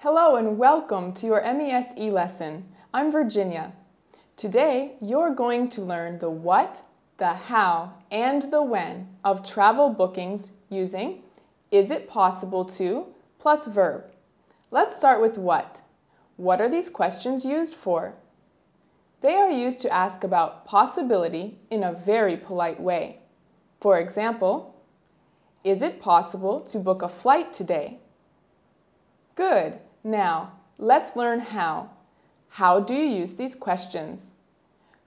Hello and welcome to your MES eLesson. I'm Virginia. Today you're going to learn the what, the how, and the when of travel bookings using is it possible to plus verb. Let's start with what. What are these questions used for? They are used to ask about possibility in a very polite way. For example, is it possible to book a flight today? Good. Now, let's learn how. How do you use these questions?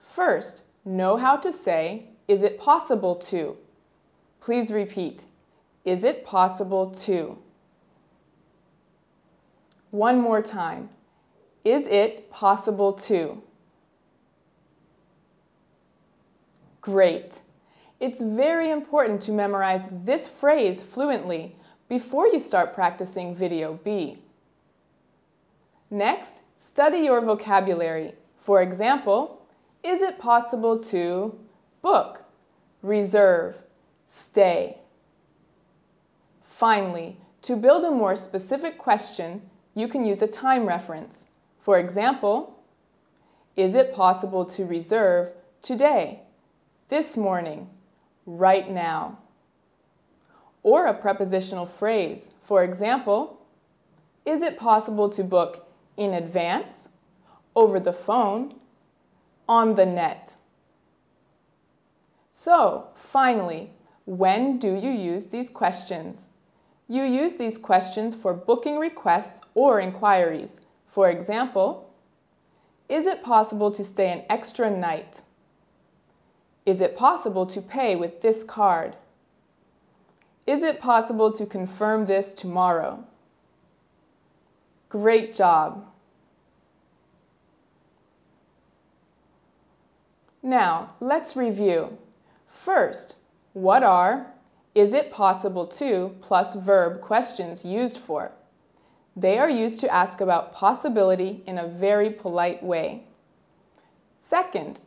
First, know how to say, is it possible to? Please repeat, is it possible to? One more time. Is it possible to? Great. It's very important to memorize this phrase fluently before you start practicing Video.B. Next, study your vocabulary. For example, is it possible to book, reserve, stay? Finally, to build a more specific question, you can use a time reference. For example, is it possible to reserve today, this morning, right now? Or a prepositional phrase. For example, is it possible to book in advance, over the phone, on the net? So, finally, when do you use these questions? You use these questions for booking requests or inquiries. For example, is it possible to stay an extra night? Is it possible to pay with this card? Is it possible to confirm this tomorrow? Great job! Now, let's review. First, what are is it possible to plus verb questions used for? They are used to ask about possibility in a very polite way. Second,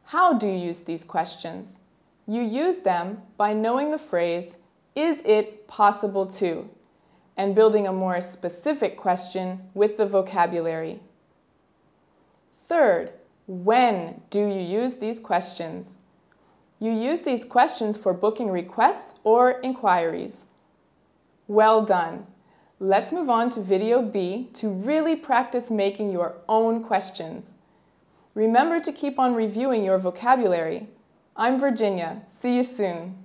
how do you use these questions? You use them by knowing the phrase, is it possible to? And building a more specific question with the vocabulary. Third, when do you use these questions? You use these questions for booking requests or inquiries. Well done! Let's move on to Video.B to really practice making your own questions. Remember to keep on reviewing your vocabulary. I'm Virginia. See you soon.